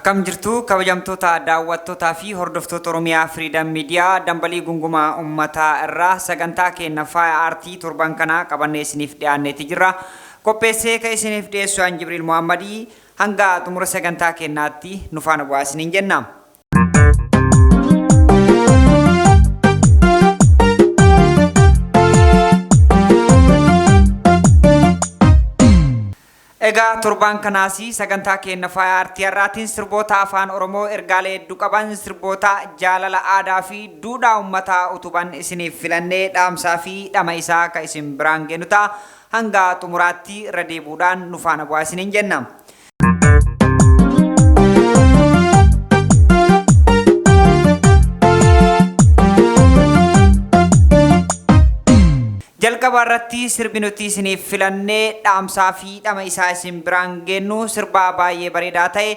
Akkam jirtu kabajamtoota daawwattootaa fi hordoftoota Oromiyaa Freedom Media dambalii gungumaa uummataa irraa sagantaa keenya faaya aartii torban kana qabannee isiniif dhiyaanneeti jirra. Qopheessee ka isiniif dhiyeessu an Jibriil Muhammadii hanga xumura sagantaa keenyaatti nu faana bu'aa isiniin jenna. Egaa torban kanaasi sagantaa keenya faaya aartii irraatiin sirboota afaan Oromoo ergaalee hedduu qaban sirboota jaalala aadaa fi duudhaa uummataa utuban isiniif filannee dhaamsaa fi dhama isaa ka isin biraan geenu ta'a. Hanga xumuraatti irra deebuudhaan nu faana bu'aa isiniin jenna. Jalqaba irratti sirbi nuti isiniif filannee dhaamsaa fi dhama isaa isin biraan geennu sirba baay'ee bareedaa ta'e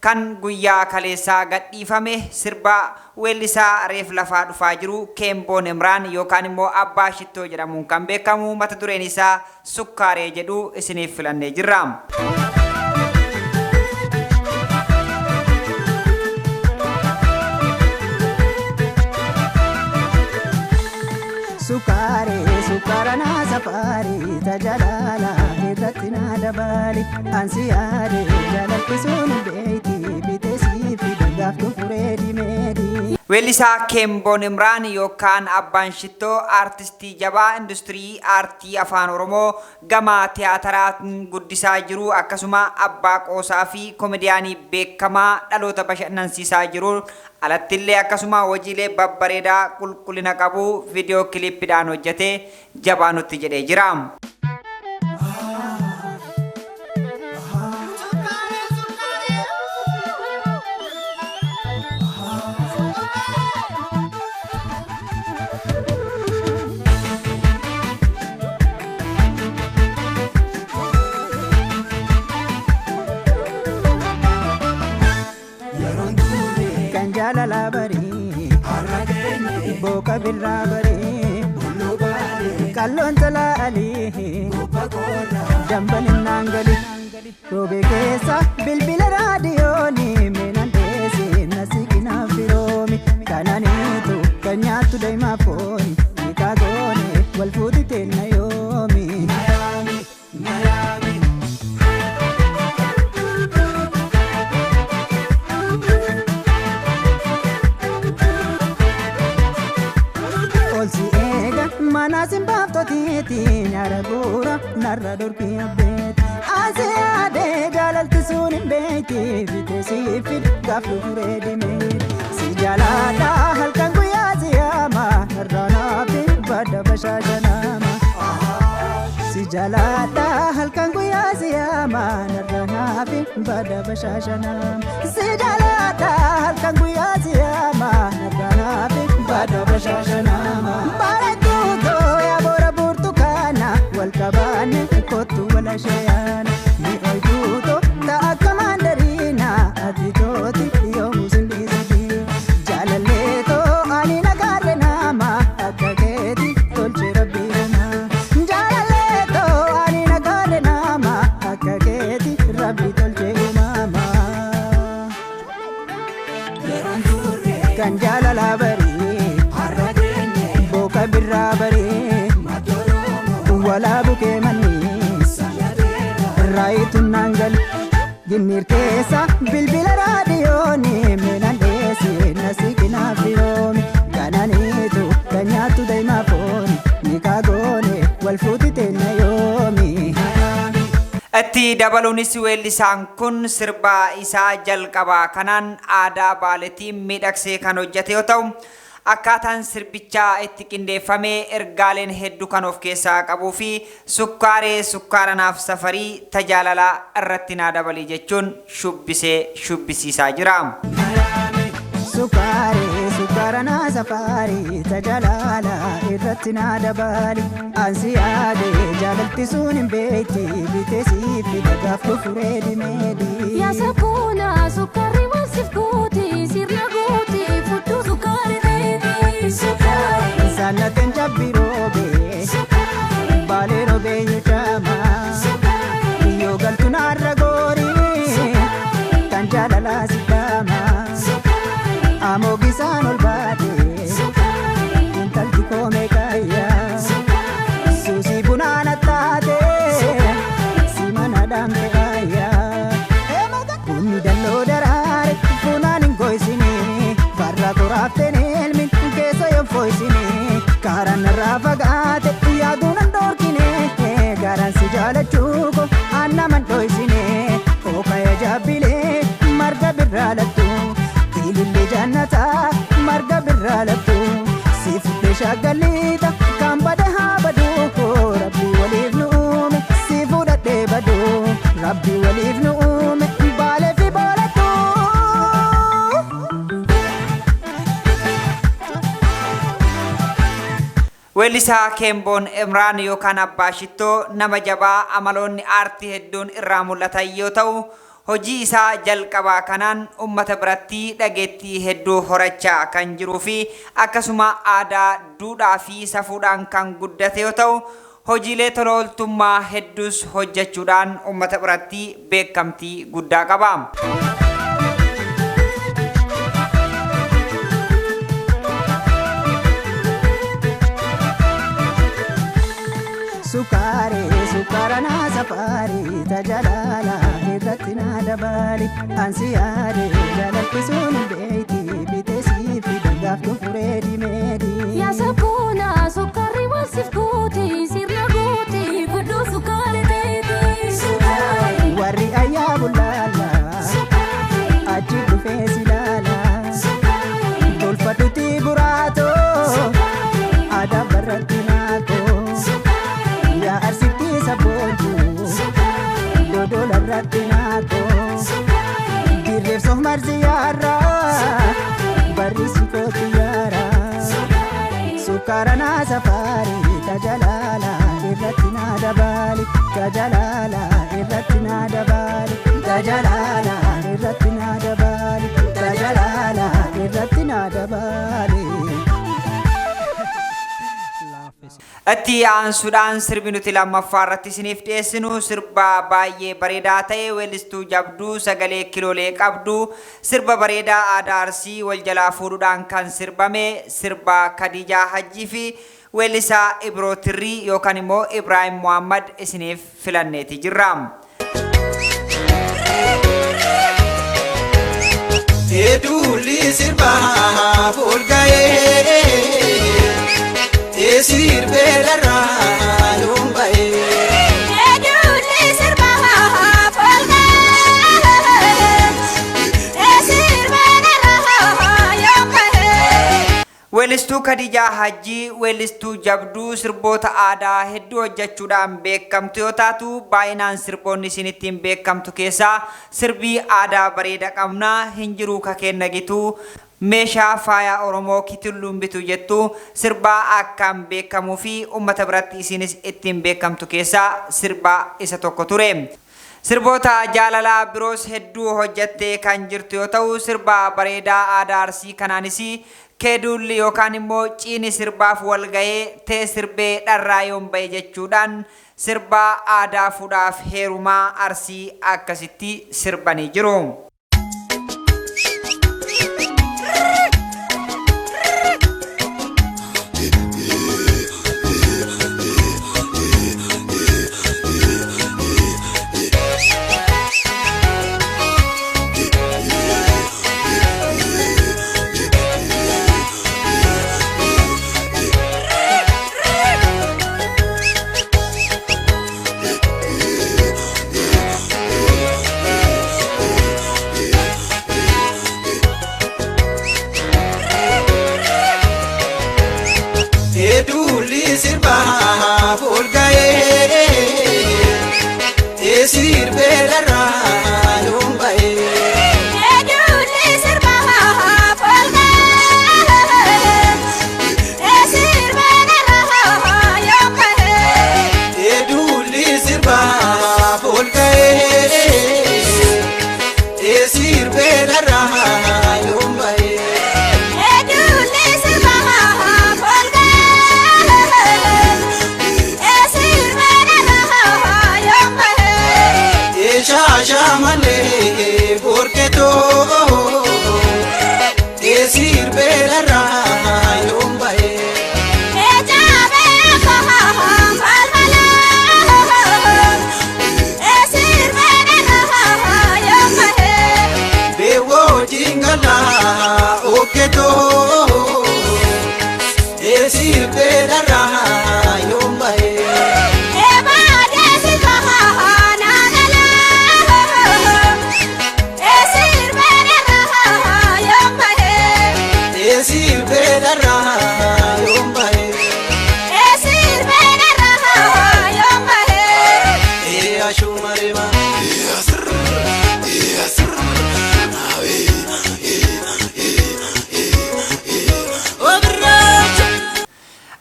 kan guyyaa kaleessaa gadhiifame sirba weellisaa reef lafaa dhufaa jiru Kenbon Imran yookaan immoo abbaa shittoo jedhamuun kan beekamu mata dureen isaa Sukkaaree jedhu isiniif filannee jirra. Sukarana safari tajalala irratina dabali ansiyade jalalkisun beiti bitesi fidaf tufuredi medi. Weellisaa Kenbon Imran yookaan abbaan shittoo aartistii jabaa industirii aartii afaan Oromoo gama tiyaataraatiin guddisaa jiru akkasuma abbaa qoosaa fi komeediyaanii beekamaa dhaloota bashannansiisaa jiru. Alattillee akkasuma hojiilee babbareedaa qulqullina qabu viidiyoo kilippiidhaan hojjetee jabaa nutti jedhee jira. Jalala bari harageni boka birra bari bulu bari kallon tala ali kopakora jambalin nangali robe kesa bilbil radio ni menandesi nasikina firomi kananitu kanyatu daima foni nikagone walfudi tena yomi Miami Manasim baftoti nyaragura narra dorki abet azade jalal tisun beiti vitesi fit gafu redi me si jalada halkan guya ziyama narana fi bada bashashanama si jalada halkan guya ziyama narana fi bada bashashanama si jalada halkan guya ziyama narana fi bada bashashanama والكباني كوتو ولا شيان مي أيدوتو تا كماندرينا أديتوتي يوم زنديزي جالاليتو أني نكارنا ما أكاكيتي تولشي ربينا جالاليتو أني نكارنا ما أكاكيتي ربي تولشي ماما كان جالala بري بوكا برا بري wala buke manis raitu nangal ginir kesa bilbila radio ni menandesi nasikina firomi kananitu kanyatu daima foni nikagone walfuti tena yomi. Atti dabaluunis weellisaan kun sirba isaa jalqabaa kanaan aadaa baaleetiin miidhagsee kan hojjete yoo ta'u akkaataan sirbichaa itti qindeeffamee ergaaleen hedduu kan of keessaa qabuu fi sukkaaree sukkaaranaaf safarii tajaalala irratti naa dabalii jechuun shubbisiisaa jira. Sukkaaree sukkaarana safarii tajaalala irratti naa dabali ansi yaade jaalalti sun hin beekti bitesi fidagaaf dhufuree dimeedi. Yaa sakuna sukkaarri walsiif guuti sirna guuti fudhu sukkaaree. Sanaten jabbirobe Bale robe yutama Yo galtuna ragori Tanjala la sita ililli jannata marga birraa laftu si fuudhee shaggalita kan bade haa badu rabbi waliif nu uume si fuudhadhee badu rabbi waliif nu uume baalee fi boolattu. Weellisaa Kenbon Imran yookaan abbaa shittoo nama jabaa amaloonni aartii hedduun irraa mul'atan yoo ta'u hojii isaa jalqabaa kanaan ummata biratti dhageettii hedduu horachaa kan jiruu fi akkasuma aadaa duudhaa fi safuudhaan kan guddate yoo ta'u hojiilee tola ooltummaa hedduus hojjechuudhaan ummata biratti beekamtii guddaa qaba. Sukara na safari tajalala irratti na dabali ansiyaade jalatti sun beeyti bitesi fidagaaf kufuree dimeedi. Yaa sabboona sukkarri walsiif guuti sirna guuti guddoo sukkaara teeti. Warri ayyaa bullaala achi dhufee silaala tolfatutti buraato aadaa barratti naakoo. Arsiti sabonju dodola ratinako dirref soh marziyara barisi kotiyara sukara na safari tajalala irratina dabali tajalala irratina dabali tajalala irratina dabali tajalala irratina dabali. Atti aansuudhaan sirbi nuti lammaffaa irratti isiniif dhiyeessinu sirba baay'ee bareedaa ta'e weellistuu jabduu sagalee kiloolee qabdu sirba bareedaa aadaa Arsii wal jalaa fuudhuudhaan kan sirbame sirba Kadijaa Hajii fi weellisaa Ibroo Tirrii yookaan immoo Ibrahim Muhammad isiniif filanneeti jirra. Eduli sirba fulgaye Sirbootaa Lumbaye. Eduli sirba fulgaye Sirbootaa Lumbaye. Weellistuu Kadijaa Hajii weellistuu jabduu sirboota aadaa hedduu hojjechuudhaan beekamtu yoo taatu baay'inaan sirboonni isin ittiin beekamtu keessaa sirbii aadaa bareeda qabna hin jiru ka kenna gitu. Meeshaa faayaa Oromoo kitulluun bitu jettu sirbaa akkaan beekamuu fi ummata biratti isinis ittiin beekamtu keessaa sirbaa isa tokko ture. Sirboota jaalalaa biroos hedduu hojjettee kan jirtu yoo ta'u sirbaa bareedaa aadaa Arsii kanaanis keedulli yookaan immoo ciini sirbaaf wal gahee tee sirbee dharraa yoon bahe jechuudhaan sirbaa aadaa fuudhaaf heerumaa Arsii akkasitti sirbanii jiru. Eduli sirba fulgaye Sirbootaa Lumbaye. Eduli sirba fulgaye Sirbootaa Lumbaye. Eduli sirba fulgaye Sirbootaa Lumbaye. Shamale porketo Sirbootaa Lumbaye. Ejabe kaham balbala Sirbootaa Lumbaye. Bewo jingala oketo Sirbootaa Lumbaye. Sirbootaa Lumbaye.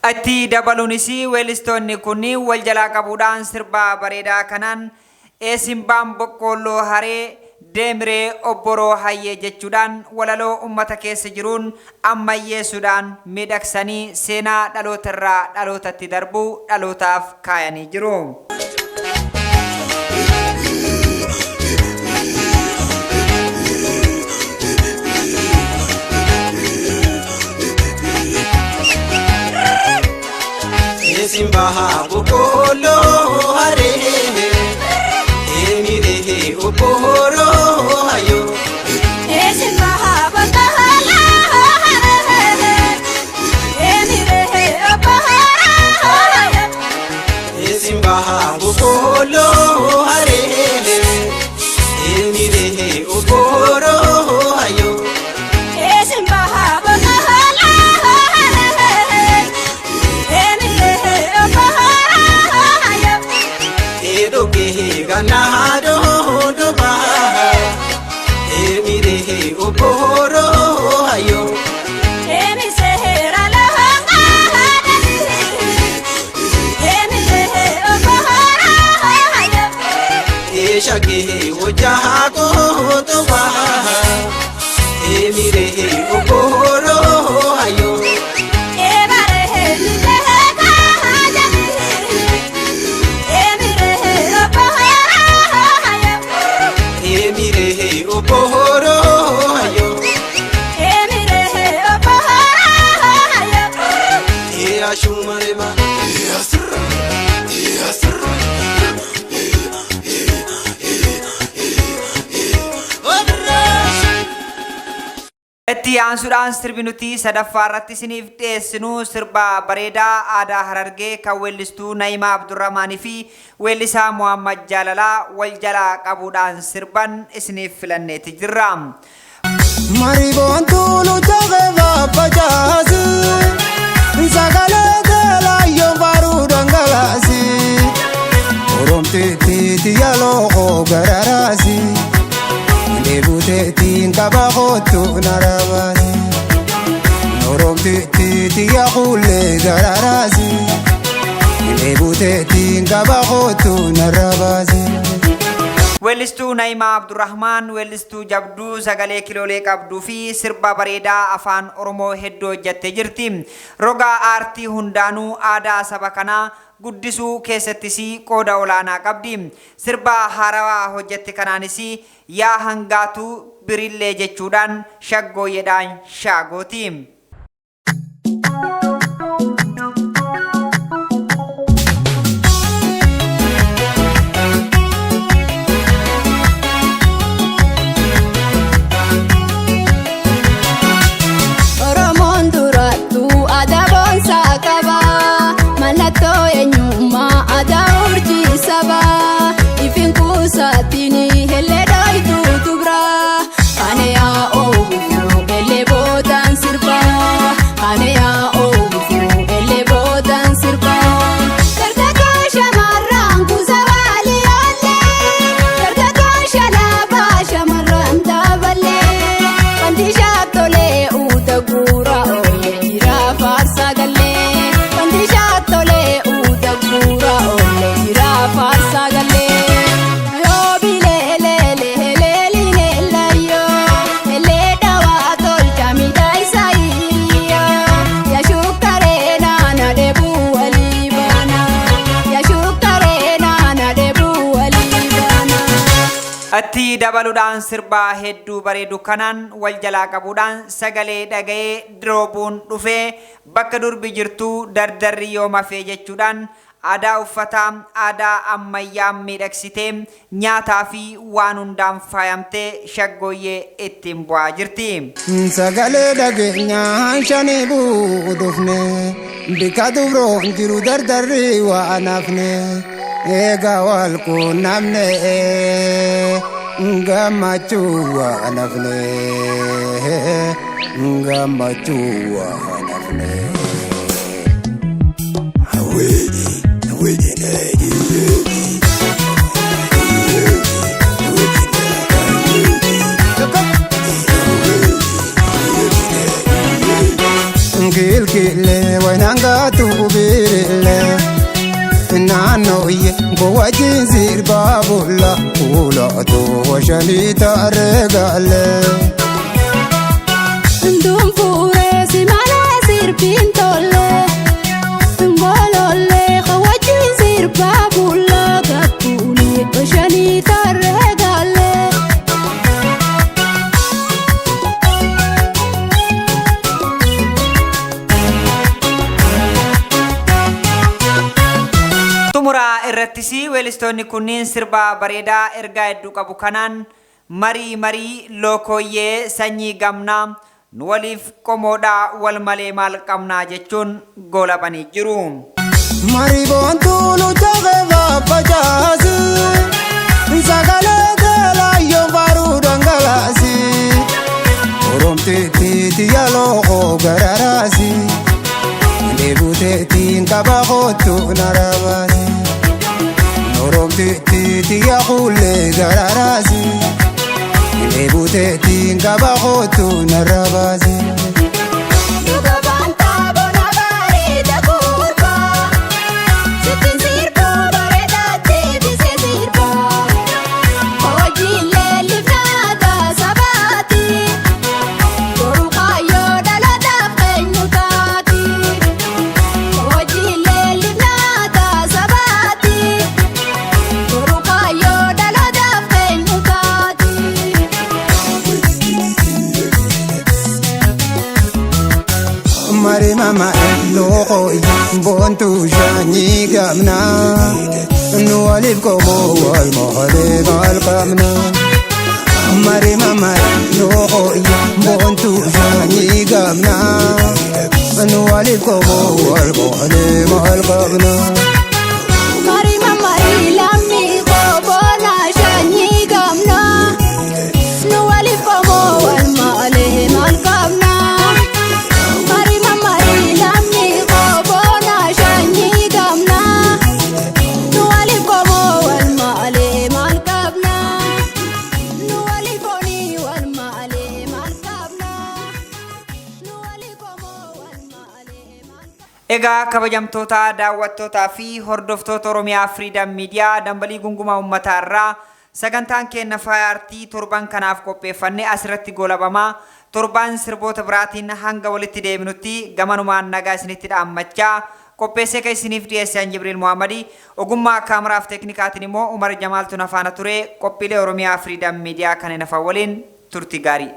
Atti dabaluunisi weellistoonni kunni wal jalaa qabuudhaan sirbaa bareedaa kanaan eesimbaan boqqolloo haree deemree obboroo hayyee jechuudhaan walaloo ummata keessa jiruun ammayyeessuudhaan miidhagsanii seenaa dhalootarraa dhalootatti darbuu dhalootaaf kaayanii jiru. Simbaha bukolo hare emire oporo ayo Simbaha bukolo hare emire oporo ayo Simbaha bukolo hare emire oporo ayo Simbaha ganado doba emire oporo ayo emisehera la emisehera oporo ayo eshage ojago doba emire oporo ayo oporo ayo emire oporo ayo shumareba Atti aansuudhaan sirbi nuti sadaffaarratti isiniif dhiyeessinu sirba bareedaa aadaa Harargee kan weellistuu Naima Abdurarmanii fi weellisaa Muhammad Jaalalaa wal jalaa qabuudhaan sirban isiniif filanneeti jirra. Mariboon tuulu jagaba facaasi sagalee teelaayyoon baruu dhangalaasi oromteetti yaaloo gararaasi. Debuteetiin kabakootu narabaasi oromteetti yaakulee gararaasi debuteetiin kabakootu narabaasi. Weellistuu Naima Abdurarman weellistuu jabduu sagalee kiloolee qabduu fi sirba bareedaa afaan Oromoo hedduu hojjattee jirti. Roga aartii hundaanuu aadaa saba kanaa guddisuu keessattis qooda olaanaa qabdi. Sirba haarawaa hojjatte kanaanis yaa hangaatu birillee jechuudhaan shaggooyyeedhaan shaagooti. Satini hele dai tu bra ane ya o hele bodan sirba ane ya o hele bodan sirba karta ka shamarran ku zawali alle karta ka shalaba shamarran daballe pandisha tole uta gura oye ira farsa galle pandisha tole uta gura oye ira farsa galle. Atti dabaluudhaan sirbaa hedduu bareedu kanaan wal jalaa qabuudhaan sagalee dhaga'ee diroobuun dhufee bakka durbi jirtu dardarri yoo mafee jechuudhaan aadaa uffataa aadaa ammayyaa miidhagsitee nyaataa fi waan hundaan faayamtee shaggooyyee ittiin bu'aa jirti. Sagalee dhageenyaan shanii buudufne bika dubroon jiru dardarri waan hafne eega wal quunnamne gammachuu waan hafne gammachuu waan hafne. Kilkile waynanga tubirille nanoye bowajin sirba bulla ula to washani taregale Ndum fure si mala sirbin tolle Ngolole khawajin sirba bulla gatuni washani taregale Tumura irrattisi weellistoonni kunniin sirba bareedaa ergaa hedduu qabu kanaan marii lookoyyee sanyii gamnaa nu waliif qomoodhaa wal malee maal qabnaa jechuun goolabanii jiru. Mari bontulu jageva pajaasi Sagale gelayo baru dangalasi Oromte titi yalo gararasi Debute tin kabakotu narabasi Oromte titi yakule gararasi Debute tin kabakotu narabasi Mari mama loko bontu shani gamna nu alif komo wal mohale gal kamna Mari mama loko bontu shani gamna nu alif komo wal mohale gal kamna Mari mama ilami khobona shani gamna Nu alif komo wal mahale mal kamna Egaa kabajamtoota daawwattootaa fi hordoftoota Oromiyaa Freedom Media dambalii gungumaa uummataa irraa sagantaan keenya faaya artii torban kanaaf qopheeffanne asirratti goolabamaa torban sirboota biraatiin hanga walitti deebinutti gamanumaan nagaa isinitti dhaammachaa qopheessee kan isiniif dhiyeessan Jibriil Muhammadi ogummaa kaameraaf teeknikaatiin immoo Umar Jamaaltu nafaana ture qophiilee Oromiyaa Freedom Media kanneen afaan waliin turtii gaarii